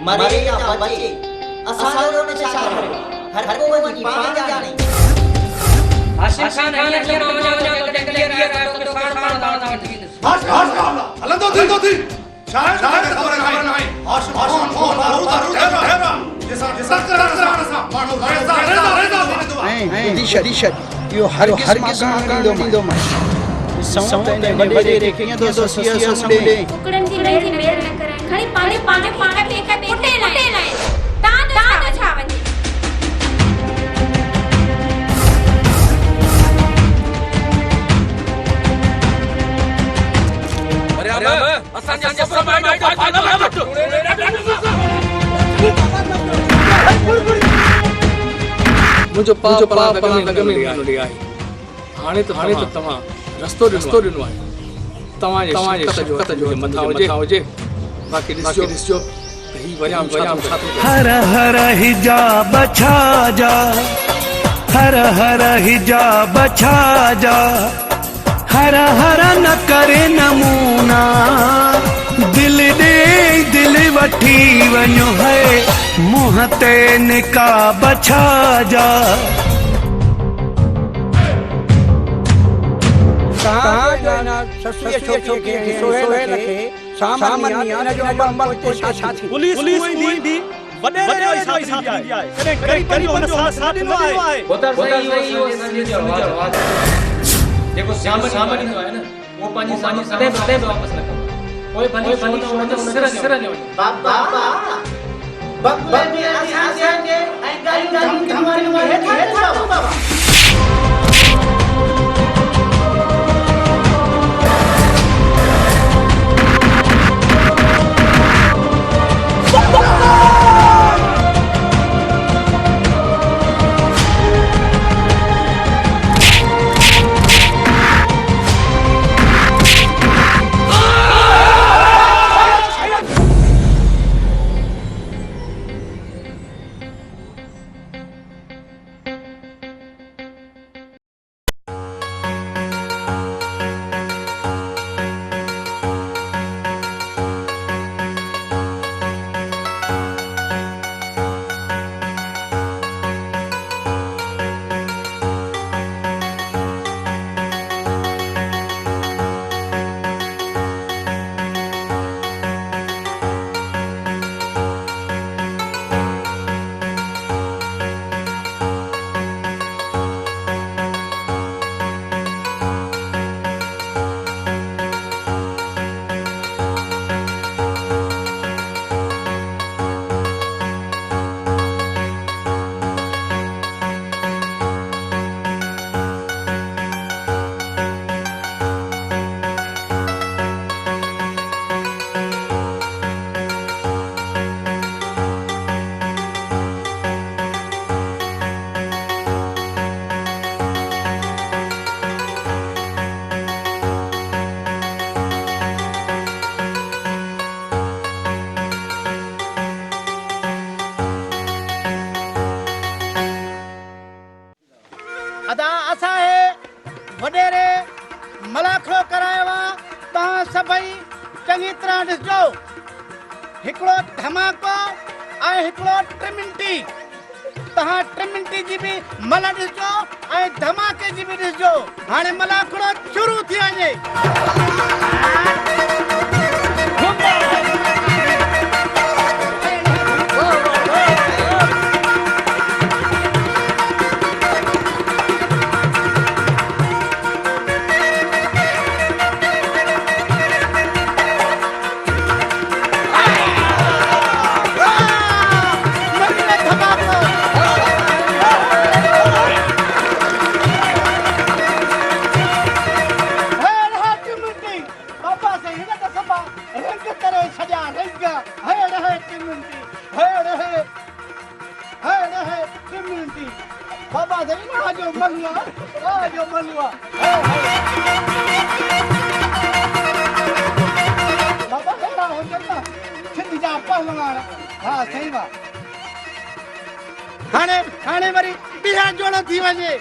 मरे या बचे असांजो न छा करे हर को वञी पाण ॼाणे आशिफ खान ने क्लियर हो जाओ क्लियर आ तो साण पाण दाण वठी बस हलंदो थी शायद खबर न आहे आशिफ खान हेरा जैसा करा माण्हू रेज़ा दिशा यो हर किस मां ॾींदो मां सौंदे वॾे रे कीअं तो ससिया समुंडे कुकड़न जी मेल न कराए खणी पाणे खे कुटे लाए ता तो छा वञे अरे असां जा सफर में मुझे पाप लॻ में आहे हाणे तो तव्हां रस्तो ॾिनो आहे तव्हां जे कत जो मथा हुजे बाक़ी ॾिसजो त ही वरियाम छा थो हर हर हिजाब छा जा हर हर हिजाब छा जा हर हर न करे नमूना दिल दे दिल वठी वञो है मुंह ते निकाब छा जा पुलिस दी वडेरे जो साथ दी आहे कने करी हुन साथ ॾिनो आहे होता सही हो संजय जो आवाज देखो सामान ॾिनो आहे न वो पंहिंजी सदैव वापस न करो कोई भली हुन सिर ने बाबा बबले में असां जे ऐं गाड़ी हमारी में हेठा बाबा अदा असा है वडेरे मलाखड़ो कराया ता सभई चंगी तरह ॾिसजो हिकिड़ो धमाको ऐं हिकिड़ो ट्रिमिंटी तहां ट्रिमिंटी जी भी मला ॾिसजो ऐं धमाके जी भी ॾिसजो हाणे मलाखड़ो शुरू थी वञे बाबा देखना आजो मलुआ बाबा हेड़ा हो जन्ना सिंधी जा पहलवान हां सही बात हाणे वरी ॿीहर जोड़ो थी वञे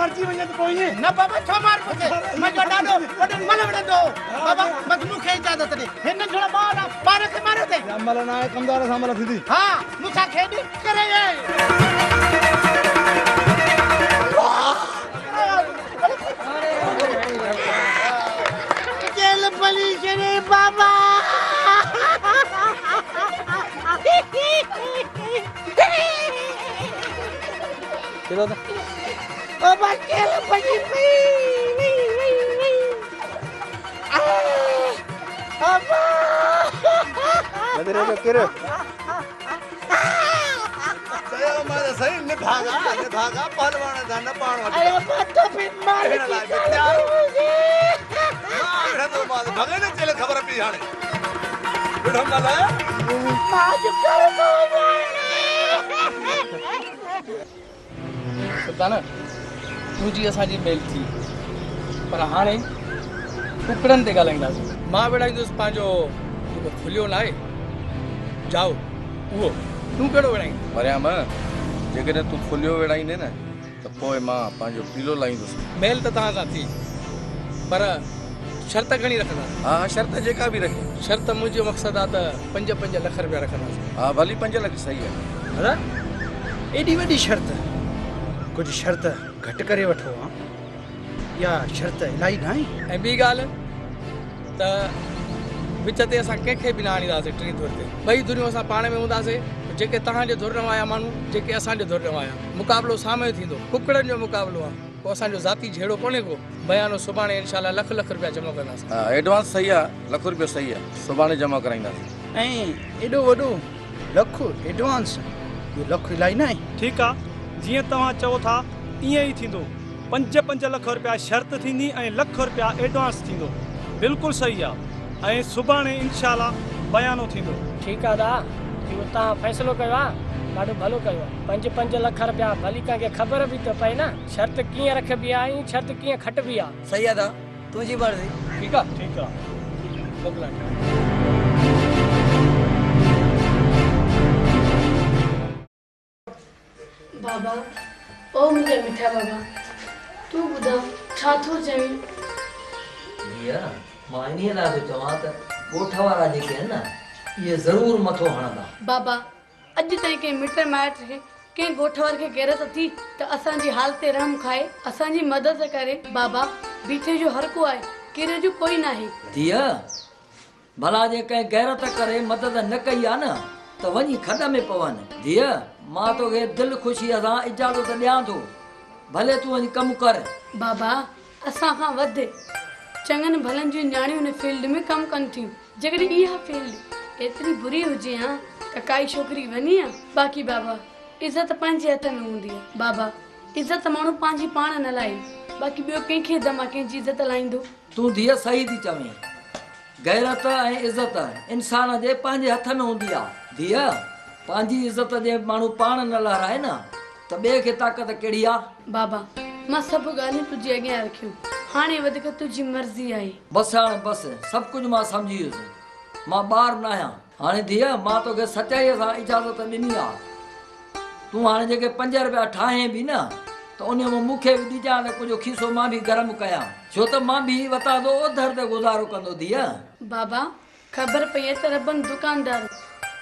मर्जी वञे त कोई न बाबा छो मार मूंखे मुंहिंजो ॾाॾो वॾो मल विढ़ंदो बाबा बस मूंखे इजाज़त ॾे हिन थोरो ॿार खे मारियो अथई अमल न आहे कमदार सां अमल थींदी हा मूंसां खेॾी करे जेल भली छॾे बाबा बाबा जेल भली पई बाबा सही निभागा पहलवान था न पाण अरे मत फिर मार भगे न चले खबर पई हाणे बिठो मल माज कर दो सुल्तान तुंहिंजी असांजी मेल थी पर हाणे कुकड़नि ते ॻाल्हाईंदासीं मां विढ़ाईंदुसि पंहिंजो जेको खुलियो न आहे जाओ उहो तूं कहिड़ो विढ़ाईंदे मरियाम जेकॾहिं तूं फुलियो विढ़ाईंदे न त पोइ मां पंहिंजो पीलो लाहींदुसि मेल त तव्हां सां थी पर शर्त घणी रखंदासीं हा शर्त जेका बि रखे शर्त मुंहिंजो मक़सदु आहे त 5-5 लख रुपया रखंदासीं हा भली 5 लख सही आहे दादा एॾी वॾी शर्त कुझु शर्त घटि करे वठो हा या शर्त इलाही न आहे ऐं ॿी ॻाल्हि त विच ते असां कंहिंखे बि न आणींदासीं टी धुर ते ॿई धुरियूं असां पाण में हूंदासीं जेके तव्हांजे धुर में आया माण्हू जेके असांजे धुर में आया मुक़ाबिलो साम्हूं थींदो कुकड़नि जो मुक़ाबिलो आहे पोइ असांजो ज़ाती जहिड़ो कोन्हे को बयानो सुभाणे इनशाला लख रुपया जमा कंदासीं हा एडवांस सही आहे ₹1 लख सही आहे सुभाणे जमा कराईंदासीं ऐं एॾो वॾो लखु एडवांस इहो लखु इलाही न आहे ठीकु आहे जीअं तव्हां चओ था ईअं ई थींदो 5-5 लख रुपया शर्त थींदी ऐं ₹1 लख एडवांस थींदो बिल्कुलु सही आहे ऐं सुभाणे इनशाला बयानो थींदो ठीकु आहे दा इहो तव्हां फ़ैसिलो कयो आहे ॾाढो भलो कयो आहे 5-5 लख रुपया भली कंहिंखे ख़बर बि त पए न शर्त कीअं रखबी आहे ऐं शर्त कीअं खटबी आहे सही आहे दा तुंहिंजी मर्ज़ी ठीकु आहे ठीकु आहे मोकिलां बाबा ओ मुंहिंजा मिठा बाबा तूं ॿुधां छा थो चवीं भैया मां इन लाइ थो चवां त ॻोठ वारा जेके आहिनि न इहे ज़रूरु मथो हणंदा बाबा अॼु ताईं कंहिं मिट माइट खे कंहिं ॻोठ वार खे गैरत थी त असांजी हाल ते रहम खाए असांजी मदद करे बाबा बीठे जो हर को आहे किरे जो कोई न आहे धीअ भला जे कंहिं गैरत करे मदद न कई आहे न त वञी खॾ में पवनि धीअ मां तोखे दिलि ख़ुशीअ सां इजाज़त ॾियां थो भले तूं वञी कमु कर बाबा असां खां वधि चङनि भलनि जूं न्याणियूं हिन फील्ड में कमु कनि थियूं जेकॾहिं इहा फील्ड एतिरी बुरी हुजे हा त काई छोकिरी वञी आहे बाक़ी बाबा इज़त पंहिंजे हथ में हूंदी आहे बाबा इज़त माण्हू पंहिंजी पाण न लाहे बाक़ी ॿियो कंहिंखे दमा कंहिंजी इज़त लाहींदो तूं धीअ सही थी चवें गैरत ऐं इज़त इंसान जे पंहिंजे हथ में हूंदी आहे धीअ पंहिंजी इज़त जे माण्हू पाण न लहराए न त ॿिए खे ताक़त कहिड़ी आहे बाबा मां सभु ॻाल्हियूं तुंहिंजे अॻियां रखियूं हाणे वधीक तुंहिंजी मर्ज़ी आहे बसि हाणे बसि सभु कुझु मां सम्झी वियुसि मां ॿार न आहियां हाणे धीअ मां तोखे सचाईअ सां इजाज़त ॾिनी आहे तूं हाणे जेके 5 रुपया ठाहे बि न त उन में मूंखे बि ॾिजां न कुझु खीसो मां बि गरम कयां छो त मां बि वतां थो ओधर ते गुज़ारो कंदो धीअ बाबा ख़बर पई आहे त रबन दुकानदार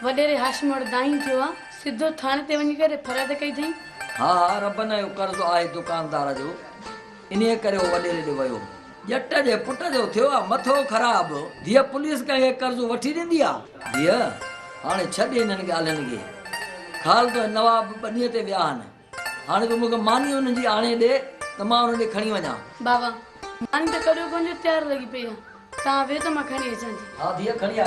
वॾेरे हाशिम वटि दाईं थियो आहे सिधो थाणे ते वञी करे फरियाद कई अथई हा रबन जो कर्ज़ु आहे दुकानदार जो इन्हीअ करे उहो वॾेरे ॾे वियो ॼट जे पुट जो थियो आहे मथो ख़राब धीअ पुलिस कंहिंखे कर्ज़ु वठी ॾींदी आहे धीअ हाणे छॾ हिननि ॻाल्हियुनि खे खाल तो नवाब बनीअ ते विया आहिनि हाणे तूं मूंखे मानी हुननि जी आणे ॾे त मां हुन ॾे खणी वञा बाबा मानी त कॾहिं कोन जो तयारु लॻी पई आहे तव्हां वेहो त मां खणी अचां थी हा धीअ खणी आ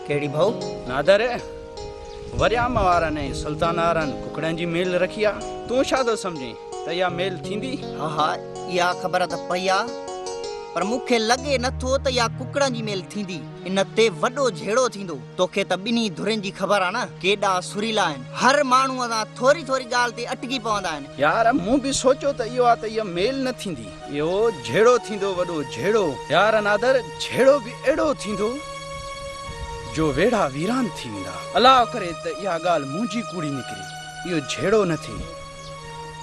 कहिड़ी भाऊ नादर वरियाम वारनि ऐं सुल्तान वारनि कुकड़नि जी मेल रखी आहे तूं छा थो सम्झी त इहा मेल थींदी? हा हा इहा ख़बर त पई आहे पर मूंखे लॻे नथो त इहा कुकड़नि जी मेल थींदी इन ते वॾो झेड़ो थींदो तोखे त ॿिन्ही धुरनि जी ख़बर आहे न केॾा सुरीला आहिनि हर माण्हूअ सां थोरी थोरी ॻाल्हि ते अटकी पवंदा आहिनि यार मूं बि सोचियो त इहो आहे त इहा मेल न थींदी इहो झेड़ो थींदो वॾो झेड़ो यार नादर झेड़ो बि अहिड़ो थींदो जो वेड़ा वीरान थी वेंदा अलाह करे त इहा ॻाल्हि मुंहिंजी कूड़ी निकिरी इहो झेड़ो न थी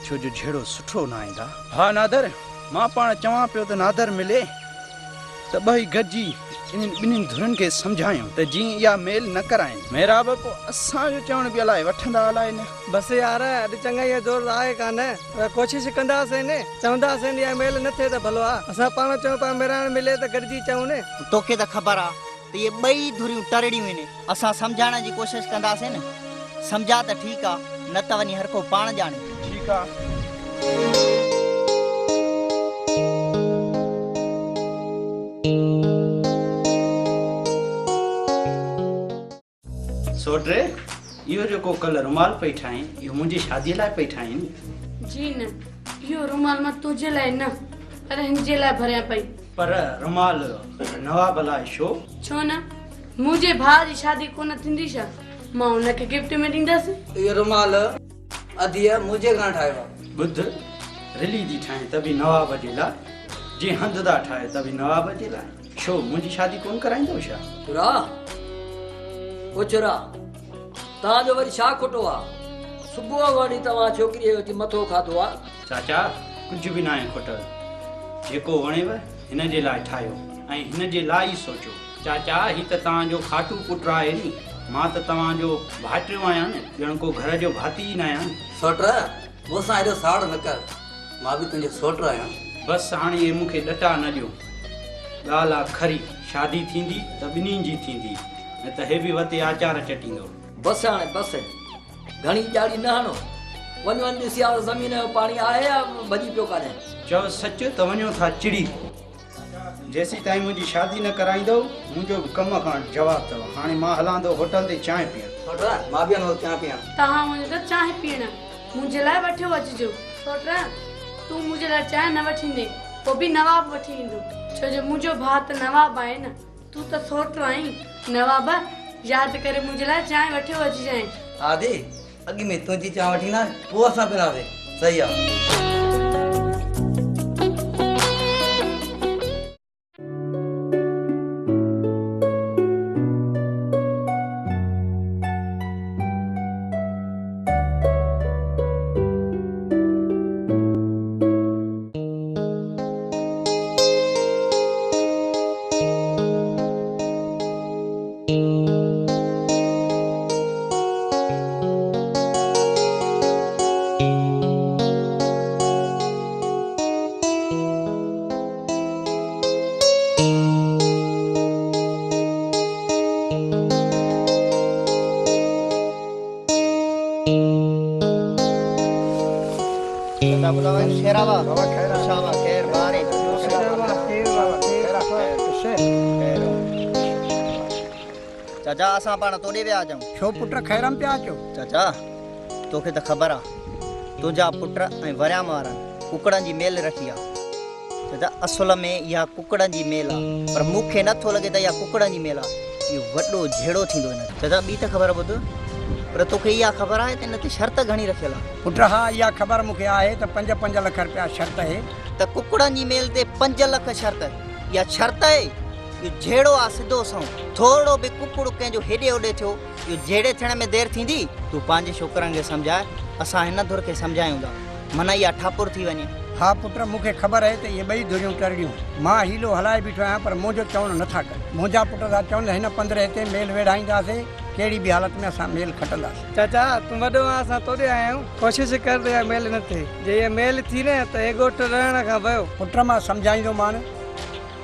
छो जो झेड़ो सुठो न ईंदा हा नादर मां पाण चवां पियो त नादर मिले त ॿई गॾिजी इन्हनि ॿिन्हिनि धुरनि खे सम्झायूं त जीअं इहा मेल न कराइनि मेरा बापू असांजो चवण बि अलाए वठंदा अलाए न बसि यार अॼु चङा इहा ज़ोर आहे कान कोशिशि कंदासीं न चवंदासीं इहा मेल न थिए त भलो आहे असां पाण चऊं पिया मेराण मिले त गॾिजी चऊं न तोखे त ख़बर आहे त इहे ॿई धुरियूं टरड़ियूं आहिनि असां सम्झाइण जी कोशिशि कंदासीं न सम्झा त ठीकु आहे न त वञी हर को पाण ॼाणे ठीकु आहे सोटे इहो जेको कल्ह रुमाल पई ठाहीं इहो मुंहिंजी शादीअ लाइ पई ठाहीं जी न इहो रुमाल मां तुंहिंजे लाइ न पर हिन जे लाइ भरियां पई पर रुमाल नवाब लाइ छो न मुंहिंजे भाउ जी शादी कोन थींदी छा मां हुनखे गिफ्ट में ॾींदसि इहो रुमाल अधीअ मुंहिंजे घां ठाहियो आहे ॿुध रिली थी ठाहे त बि नवाब जे लाइ जीअं हंधदा ठाहे त बि नवाब जे लाइ छो मुंहिंजी शादी कोन कराईंदो छा चुरा ओ चुरा तव्हांजो वरी छा खोटो आहे सुबुह वरी तव्हां छोकिरीअ जो मथो खाधो आहे चाचा कुझु बि न आहे खुटल जेको वणेव हिन जे लाइ ठाहियो ऐं हिन जे लाइ ई सोचो चाचा ही त तव्हांजो खाटू पुटु आहे नी मां त तव्हांजो भाइटियो आहियां न ॼण को घर जो भाती ई न आहियां सोट मूंसां हेॾो साड़ न कर मां बि तुंहिंजो सोट आहियां बसि हाणे इहे मूंखे ॾटा न ॾियो ॻाल्हि आहे खरी शादी थींदी त ॿिन्हिनि जी थींदी न त हे बि वते आचार चटींदो बसि हाणे बसि घणी ॼाड़ी न हणो वञ ॾिसी आहे ज़मीन जो पाणी आहे या भॼी पियो कान्हे चओ सच त वञो था चिड़ी जेसीं ताईं मुंहिंजी शादी न कराईंदो मुंहिंजो कम खां जवाबु अथव हाणे मां हलां थो होटल ते चांहि पीअण मां बि हलो चांहि पीअण तव्हां वञो त चांहि पीअण मुंहिंजे लाइ वठियो अचिजो सोट तूं मुंहिंजे लाइ चांहि न वठी ईंदे पोइ बि नवाब वठी ईंदो छो जो मुंहिंजो भाउ त नवाब आहे न तूं त सोट आहीं नवाब यादि करे मुंहिंजे लाइ चांहि वठियो अचिजांइ आदि अॻु में तुंहिंजी चांहि वठी न पोइ असां पीअंदासीं सही आहे चाचा असां पाण तोड़े विया आहियूं छो पुट खैरम पिया अचो चाचा तोखे त ख़बर आहे तुंहिंजा पुट ऐं वरियाम वारा कुकड़नि जी मेल रखी आहे चाचा असुल में इहा कुकड़नि जी मेल आहे पर मूंखे नथो लॻे त इहा कुकड़नि जी मेल आहे इहो वॾो झेड़ो थींदो हिन चाचा ॿी त ख़बर ॿुध पर तोखे इहा ख़बर आहे त हिन ते शर्त घणी रखियल आहे पुट हा इहा ख़बर मूंखे आहे त 5-5 लख रुपया शर्त आहे त कुकड़नि जी मेल ते 5 लख शर्त इहा शर्त आहे इहो झेड़ो आहे सिधो सौ थोरो बि कुकड़ो कंहिंजो हेॾे होॾे थियो इहो झेड़े थियण में देरि थींदी तूं पंहिंजे छोकिरनि खे सम्झाए असां हिन धुर खे सम्झायूं था माना इहा ठापुर थी वञे हा पुट मूंखे ख़बर आहे त इहे ॿई धुरियूं टरड़ियूं मां हीलो हलाए बीठो आहियां पर मुंहिंजो चवणु नथा कनि मुंहिंजा पुट था चवनि हिन 15 हिते मेल वेड़ाईंदासीं कहिड़ी बि हालत में असां मेल खटंदासीं चाचा तूं वॾो आहे असां तोड़े आया आहियूं कोशिशि कर त इहा मेल न थिए जे इहा मेल थी न त हे ॻोठ रहण खां वियो पुट मां सम्झाईंदोमान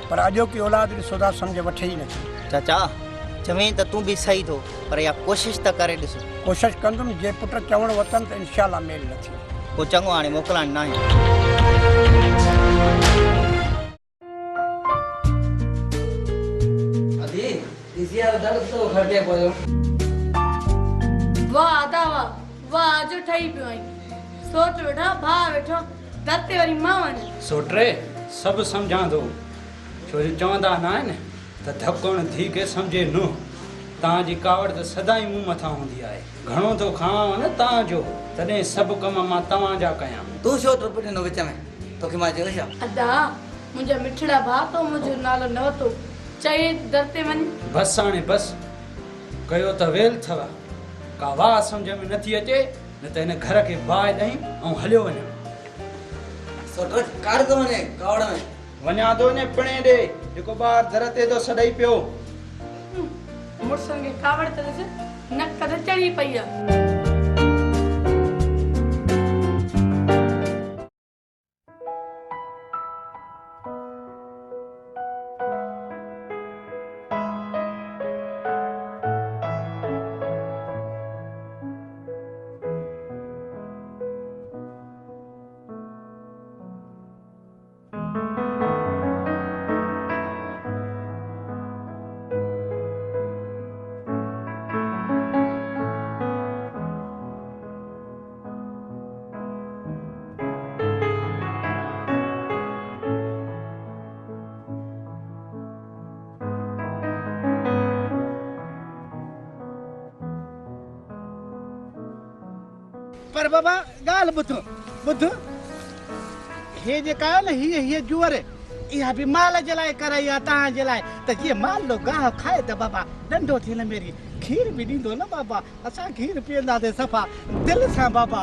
पर अॼोकी औलाद ॾिसो था सम्झ वठे ई नथी चाचा चवें त तूं बि सही थो पर इहा कोशिशि त करे ॾिसो। कोशिशि कंदुमि जे पुट चवण वतन त इनशाला मेल न थी। पोइ चङो हाणे मोकिलण न आहे। अदी इसिया दर्द तो खटे पयो। वाह आदा वाह वाह जो ठही पियो आई सोच वेठा भाउ वेठो दते वरी मां वञ सोटे सभु सम्झां थो छो जो चवंदा न आहिनि त धकुण धी खे सम्झे नु। तव्हांजी कावड़ त सदाई मूं मथां हूंदी आहे। घणो थो खावां न तव्हांजो तॾहिं सभु कम मां तव्हांजा कयां। तू छो टुप ॾिनो विच में तोखे मां चयो छा? अदा मुंहिंजा मिठड़ा भाउ तो मुंहिंजो नालो न वरितो चई दते वञ। बसि हाणे बसि कयो त वेल अथव। का वाह सम्झ में नथी अचे न त हिन घर खे बाहि ॾहीं ऐं हलियो वञां। सोटर कार तो वञे कावड़ में वञा थो ने पिणे ॾे जेको ॿार दर ते थो सॾई पियो। मुड़ुसनि खे कावड़ त ॾिस नक ते चढ़ी पई आहे। पर बाबा ॻाल्हि ॿुधो ॿुध हे जेका आहे न हीअ जुअर इहा बि माल जे लाइ कराई आहे तव्हांजे लाइ त जीअं माल लो गाह खाए त बाबा नंढो थियल मेरी खीर बि ॾींदो न बाबा। असां खीर पीअंदासीं सफ़ा दिलि सां बाबा।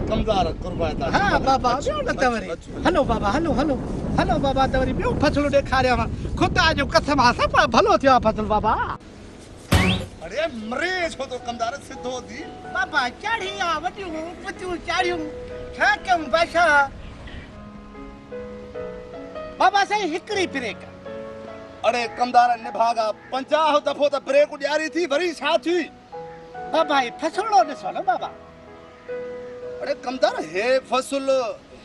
कमदार कुर्बान हा बाबा ॿियो न त वरी हलो बाबा हलो हलो हलो बाबा त वरी ॿियो फसलू ॾेखारियांव। ख़ुदा जो कसम आहे सफ़ा भलो थियो आहे फसल बाबा। अरे मरे छो तो कमदार सिद्धो दी बाबा चढ़ी आ वॾियूं पुतियूं चाढ़ियूं छा कयूं बादशाह। बाबा साईं हिकिड़ी ब्रेक। अरे कमदार निभागा 50 दफ़ो त ब्रेक ॾियारी थी वरी छा थी? बाबा ही फसलो ॾिसो न बाबा। अरे कमदार हे फसल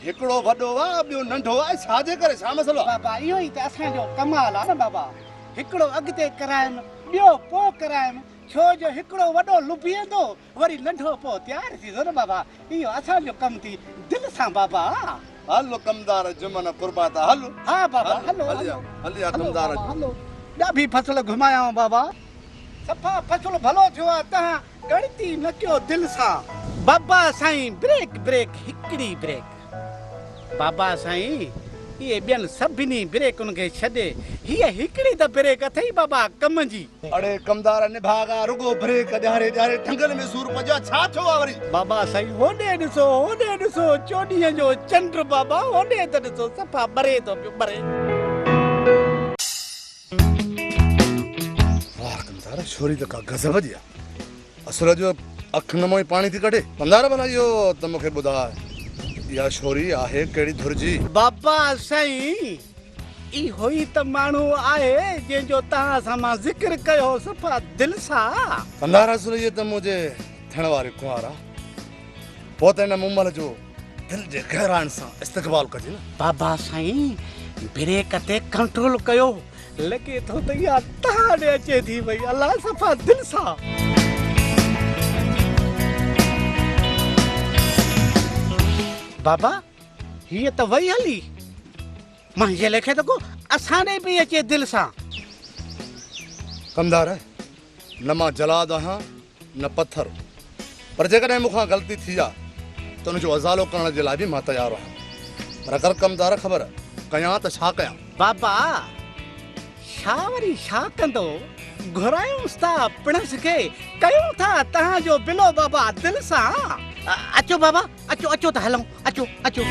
हिकिड़ो वॾो आहे ॿियो नंढो आहे छाजे करे छा मसलो? बाबा इहो ई त असांजो कमाल आहे न बाबा। हिकिड़ो अॻिते करायमि ॿियो पोइ करायमि छो जो हिकिड़ो वॾो लुबियंदो वरी नंढो पोइ तयारु थींदो न बाबा। इहो असांजो कमु थी दिलि सां बाबा। हलो कमदार जुमन कुर्बाता हलो। हा बाबा हलो हलिया कमदार हलो। ॿिया बि फसल घुमाया बाबा सफ़ा फसल भलो थियो आहे। तव्हां गणती न कयो दिलि सां। बाबा साईं ब्रेक ब्रेक हिकिड़ी ब्रेक। बाबा साईं इहे ॿियनि सभिनी ब्रेकुनि खे छॾे हीअ हिकिड़ी त ब्रेक अथई बाबा कम जी। अरे कमदार निभागा रुगो ब्रेक ॾियारे ॾियारे ठंगल में सूर पजा छा थियो आहे वरी? बाबा साईं होॾे ॾिसो चोॾीअ जो चंड बाबा होॾे त ॾिसो सफ़ा ॿरे थो पियो ॿरे। वाह कमदार छोरी त का गज़ब जी आहे। असुर जो अख न मोई पाणी थी कढे। कमदार भला इहो त मूंखे ॿुधाए इहा छोरी आहे कहिड़ी धुर जी? बाबा साईं इहो ई त माण्हू आहे जंहिंजो तव्हां सां मां ज़िक्र कयो सफ़ा दिलि सां। कमदार असुर इहे त मुंहिंजे थियण वारी कुंवार आहे। पोइ त हिन मुमल जो दिलि जे गहराइण सां इस्तक़बाल कजे न। बाबा साईं ब्रेक ते कंट्रोल कयो लॻे थो त इहा तव्हां ॾे अचे थी भई अलाह सफ़ा दिलि सां। बाबा हीअ त वई हली मुंहिंजे लेखे त को असां ॾे पई अचे दिलि सां। कमदार न मां जलाद आहियां न पत्थर पर जेकॾहिं मूंखां ग़लती थी आहे त हुनजो अज़ालो करण जे लाइ बि मां तयारु आहियां। पर अगरि कमदार ख़बर कयां त छा कयां? बाबा छा वरी छा कंदो घुरायूंसि था पिणस खे कयूं था तव्हांजो बिलो बाबा दिलि सां। अचो बाबा अचो अचो त हलूं अचो अचो।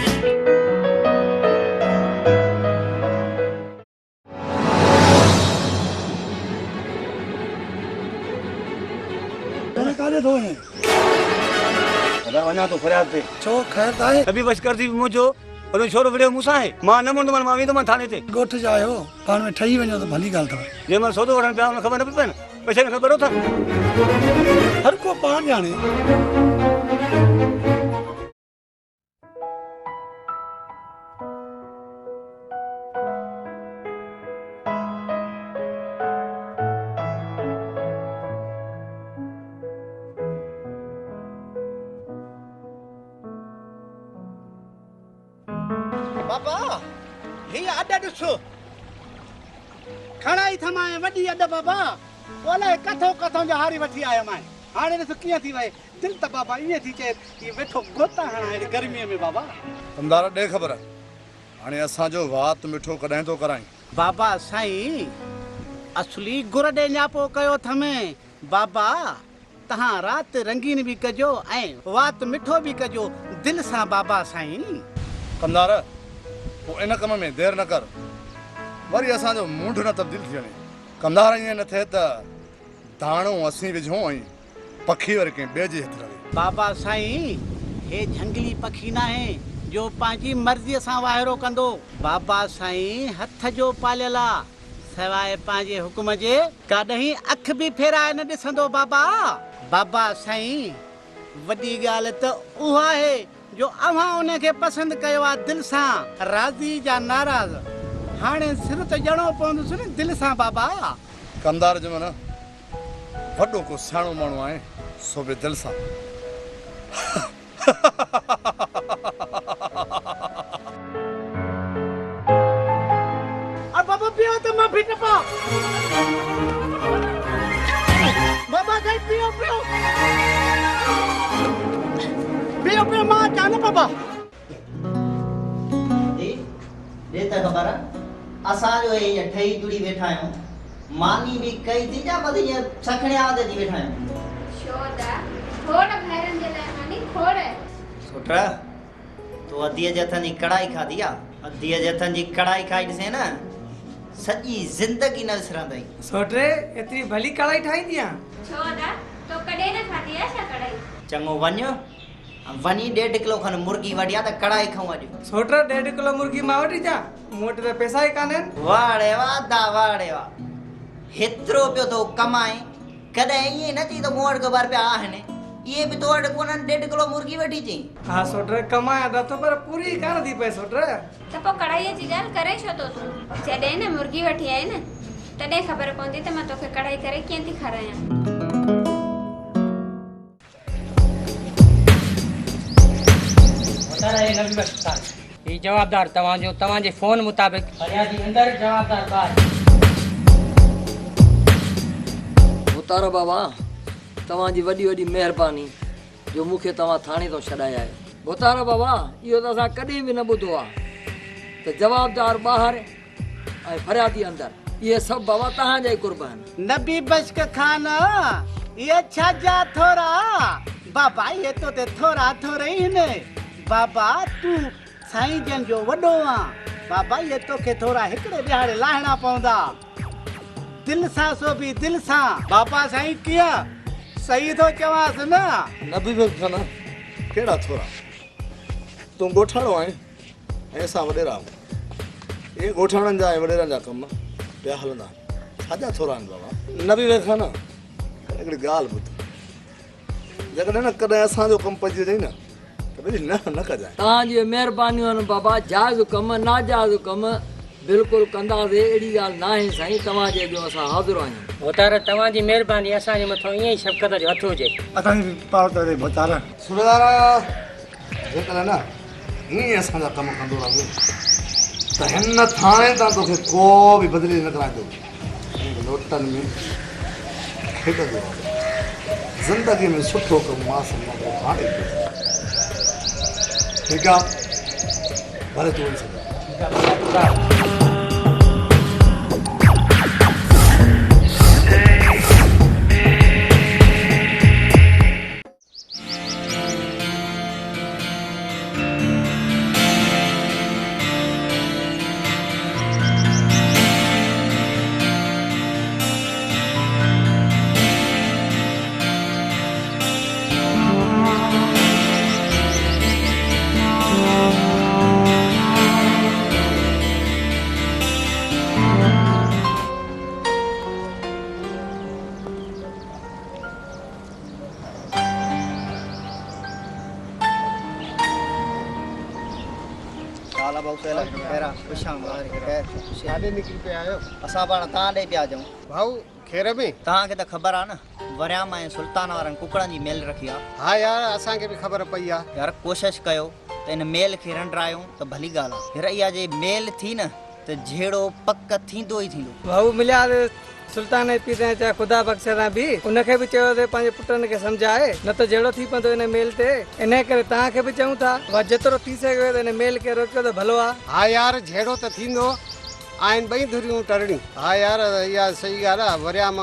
वञा थो फरियाद ते छो ख़ैर त आहे? अभी बस कर दी मुझो और छोरो विडियो मूंसां आहे मां न मुंड मां वेंदो मां थाने ते। ॻोठ जा आहियो पाण में ठही वञो त भली ॻाल्हि अथव। जे मां सौदो वठण पिया हुन ख़बर न पई पए न पैसे न ख़बर था हर को पान जाने बाबा ही अॾ ॾिसो खणाई थमाए वॾी अॾ बाबा ओले कथो जा हारी वठी आयो मां हाणे ॾिस कीअं थी वए दिल त बाबा ईअं थी चए कि वेठो गोता हणा हेॾी गर्मीअ में बाबा कमदार ॾे ख़बर हाणे असांजो वात मिठो कॾहिं थो कराई बाबा साईं असली गुर ॾे न्यापो कयो थमे बाबा तहां रात रंगीन भी कजो ऐं वात मिठो भी कजो दिल सां बाबा साईं कमदार पोइ इन कम में देरि न कर वरी असांजो मूंड न तब्दील थी वञे कमदार ईअं न थिए त दाणो असीं विझूं ऐं पखी वरी कंहिं ॿिए जे हथ रहे बाबा साईं हे झंगली पखी न आहे जो पंहिंजी मर्ज़ीअ सां वाहिरो कंदो बाबा साईं हथ जो पालियल आहे सवाइ पंहिंजे हुकुम जे कॾहिं अख बि फेराए न ॾिसंदो बाबा बाबा साईं वॾी ॻाल्हि त उहा आहे जो अव्हां उनखे पसंदि कयो आहे दिलि सां राज़ी जा नाराज़ हाणे सिर त ॼणो पवंदुसि न दिलि सां बाबा कमदार जो न वॾो को सियाणो माण्हू आहे सो बि दिलि सां बाबा पियो त मां बि टपा बाबा साईं पियो पियो पियो पियो मां जान बाबा दे त ख़बर असांजो ये ठही जुड़ी वेठा आहियूं मानी भी कई थी जा बद ये सखणे आदे थी वेठा आहियूं शोदा खोड़ भैरन जे लाइ मानी खोड़ छोटा तो अधीअ जे हथनि जी कढ़ाई खाधी आहे अधीअ जे हथनि जी कढ़ाई खाई ॾिसे न सॼी ज़िंदगी न विसरंदई सोटे एतिरी भली कढ़ाई ठाहींदी आहे छोदा तो कॾहिं न खाधी आहे छा कढ़ाई चङो वञो वञी 1.5 किलो खन मुर्गी वठी आ त कढ़ाई खाऊं अॼु सोट 1.5 किलो मुर्गी मां वठी जा मूं वटि त पैसा ई कान्हनि वाड़े वाह हेतिरो पियो थो कमाए कॾहिं ईअं न चई त मूं वटि ख़बर पिया आहिनि इहे बि तो वटि कोन्हनि 1.5 किलो मुर्गी वठी चई हा सोट कमाया त पर पूरी कान थी पए सोट त पोइ कढ़ाईअ जी ॻाल्हि करे छो तो तूं जॾहिं न मुर्गी वठी आई न तॾहिं ख़बर पवंदी त मां तोखे कढ़ाई करे कीअं थी खारायां ही जवाबदार तव्हांजे फोन मुताबिक़ फरियादी अंदर जवाबदार ॿाहिरि मुतारा बाबा तव्हांजी वॾी वॾी महिरबानी जो मूंखे तव्हां थाणे तो छॾाया आहियो मुतारा बाबा इहो त असां कॾहिं बि न ॿुधो आहे त जवाबदार ॿाहिरि ऐं फरियादी अंदरि इहे सभु बाबा तव्हांजा ई कुर्बान नबी बश्क खान ये छाजा थोरा बाबा ये तो ते थोरा थोरे ही ने बाबा तू साईं जन जो वडो आ बाबा ये तो के थोरा हिकड़े बिहाड़े लाहणा पवंदा दिल सा सो भी दिल सा बाबा साईं किया सही तो चवास ना नबी बि खाना कहिड़ा थोरा तूं ॻोठाणो आहे ऐं असां वॾेरा आहियूं इहे ॻोठाणनि जा ऐं वॾेरनि जा कम पिया हलंदा छाजा थोरा आहिनि बाबा नबी बि खाना हिकिड़ी ॻाल्हि ॿुध जेकॾहिं न कॾहिं असांजो कमु पइजी वञे न त भई न कजांइ तव्हांजी महिरबानियूं आहिनि बाबा जाइज़ कमु नाजाइज़ कमु बिल्कुलु कंदासीं अहिड़ी ॻाल्हि न आहे साईं तव्हांजे अॻियां असां हाज़िर आहियूं भोतार तव्हांजी महिरबानी असांजे मथां ईअं ई शफ़क़त जो हथ हुजे असांजी पाव ते भोतारा सूबेदार जेकॾहिं न हीअं असांजा कमु कंदो रहे त हिन थाणे तां तोखे को बि बदिली न कराईंदो लोटनि में खेॾंदो ज़िंदगी में सुठो कमु मां सम्झां हाणे ठीकु आहे भले तूं वञी सघां हाल आहे भाऊ सहेला पहिरां पुछां ॿार खे काॾे निकिरी पिया आहियो असां पाण तव्हां ॾे पिया अचूं भाऊ खेर में तव्हांखे त ख़बर आहे न वरियाम ऐं सुल्तान वारनि कुकड़नि जी मेल रखी आहे हा यार असांखे बि ख़बर पई आहे यार कोशिशि कयो त इन मेल खे रंडरायूं त भली ॻाल्हि आहे हींअर इहा जे मेल थी न त जहिड़ो पक थींदो ई थींदो भाऊ मिलिया सुल्तान पी ते चाहे ख़ुदा बख़्शा बि उनखे बि चयो त पंहिंजे पुटनि खे सम्झाए न त जहिड़ो थी पवंदो इन मेल ते इन करे तव्हांखे बि चऊं था जेतिरो थी सघे त इन मेल खे रोकियो त भलो आहे हा यार जहिड़ो त थींदो आहिनि ॿई धुरियूं टरणी हा यार इहा सही ॻाल्हि आहे वरियाम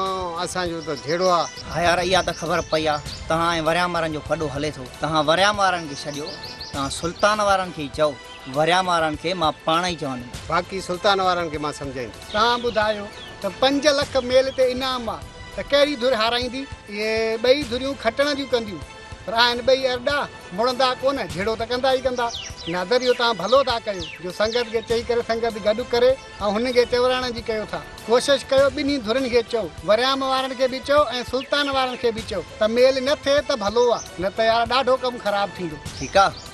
असांजो त जहिड़ो आहे हा यार इहा त ख़बर पई आहे तव्हां ऐं वरियाम वारनि जो खॾो हले थो तव्हां वरियाम वारनि खे छॾियो तव्हां सुल्तान वारनि खे ई चओ वरियाम वारनि खे मां पाण ई चवंदुमि बाक़ी सुल्तान वारनि खे मां सम्झाईंदुमि तव्हां ॿुधायो त 5 लख मेल ते इनाम आहे त कहिड़ी धुर हाराईंदी इहे ॿई धुरियूं खटण जूं कंदियूं पर आहिनि ॿई अरडा मुड़ंदा कोन जहिड़ो त कंदा ई कंदा नज़रियो तव्हां भलो था कयो जो संगत खे चई करे संगत गॾु करे ऐं हुनखे चवराइण जी कयो था कोशिशि कयो ॿिन्ही धुरनि खे चओ वरियाम वारनि खे बि चओ ऐं सुल्तान वारनि खे बि चओ त मेल न थिए त भलो आहे न त यार ॾाढो कमु ख़राबु थींदो ठीकु आहे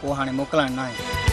पोइ हाणे मोकिलणु न आहे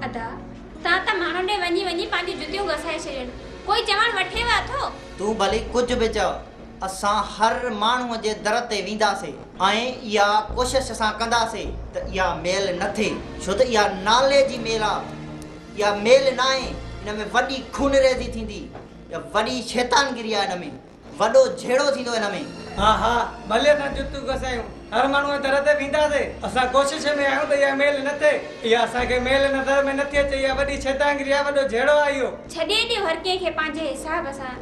अदा तव्हां त माण्हू ॾे वञी वञी पंहिंजी जुतियूं घसाए छॾियूं कोई चवण वठेव अथो तूं भली कुझु बि चओ असां हर माण्हूअ जे दर ते वेंदासीं ऐं इहा कोशिशि असां कंदासीं त इहा मेल न थिए छो त इहा नाले जी मेल आहे इहा मेल न आहे इन में वॾी खूनरेज़ी थींदी इहा वॾी शैतानगिरी आहे इन में वॾो झेड़ो थींदो इन में हा हा भले असां जुतियूं घसायूं हर माण्हूअ दर ते वेंदासीं असां कोशिशि में आहियूं त इहा मेल न थिए इहा असांखे मेल नज़र में नथी अचे इहा वॾी शैतानगिरी आहे वॾो झेड़ो आहे इहो छॾे ॾियो हर कंहिंखे पंहिंजे हिसाब सां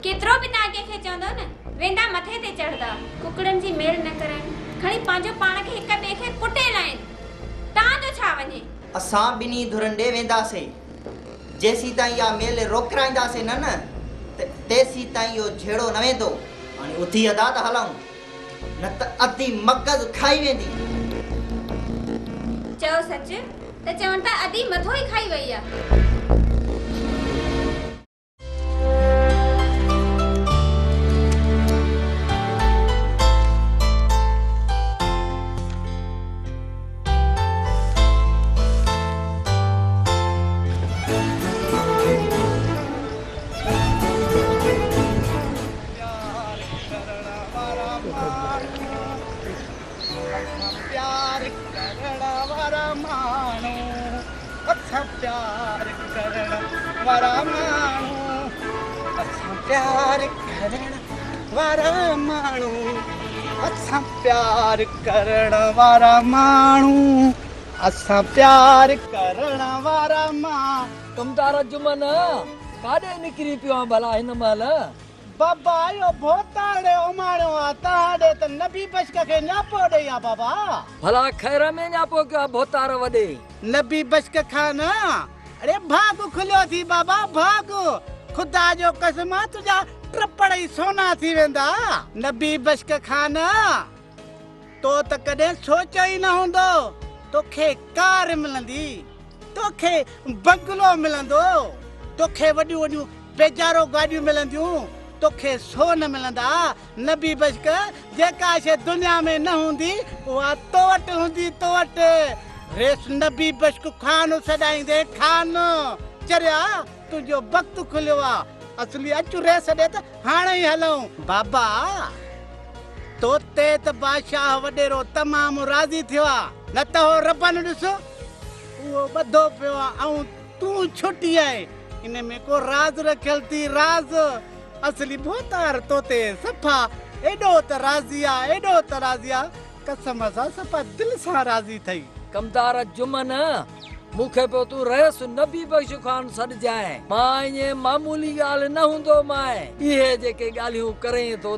केतिरो बि तव्हां कंहिंखे चवंदो न वेंदा मथे ते चढ़ंदा कुकड़नि जी मेल न करनि खणी पंहिंजो पाण खे हिक ॿिए खे कुटे लाइनि तव्हांजो छा वञे असां ॿिन्ही धुरनि ॾे वेंदासीं जेसीं ताईं इहा मेल रोकाईंदासीं न त तेसीं ताईं इहो झेड़ो न वेंदो हाणे उथी अदा त हलूं न त अधी मगज़ खाई वेंदी चओ सच त चवनि था अधी मथो ई खाई वई आहे प्यार करण वारा माण्हू असां प्यार करण वारा माण्हू असां प्यार करण वारा माण्हू असां प्यार करण वारा माण्हू कमदार जुमन काॾे निकिरी पियो आहे भला हिन महिल बाबा यो भोताड़े उमाड़ो आ ताड़े त नबी बशक खे न्यापो ॾे या बाबा भला खैर में न्यापो कयो भोतार वॾे नबी बशक खान अरे भाग खुलियो थी बाबा भाग खुदा जो कसम तुझा ट्रपड़ ई सोना थी वेंदा नबी बशक खान तो त कॾहिं सोचियो ई न हूंदो तोखे कार मिलंदी तोखे बंगलो मिलंदो तोखे वॾियूं वॾियूं बेजारो गाॾियूं मिलंदियूं तोखे सोन मिलंदा नबी बशक जेका शइ दुनिया में न हूंदी उहा तो वटि हूंदी तो वटि रेस नबी बशक खान सॾाईंदे खान चरिया तुंहिंजो वक़्तु खुलियो आहे असली अचु रेस ॾे त हाणे ई हलूं बाबा तोते त बादशाह वॾेरो तमामु राज़ी थियो आहे न त हो रबन ॾिस उहो ॿधो पियो आहे ऐं तूं छुटी आहे इन में को राज़ रखियल थी राज़ असली भोतार तोते सफ़ा एॾो त राज़ी आहे एॾो त राज़ी आहे कसम सां सफ़ा दिलि सां राज़ी अथई कमदार जुमन मूंखे पियो तूं रहियस नबी बख्श ख़ान सॾजांइ मां ईअं मामूली ॻाल्हि न हूंदो मां इहे जेके ॻाल्हियूं करें थो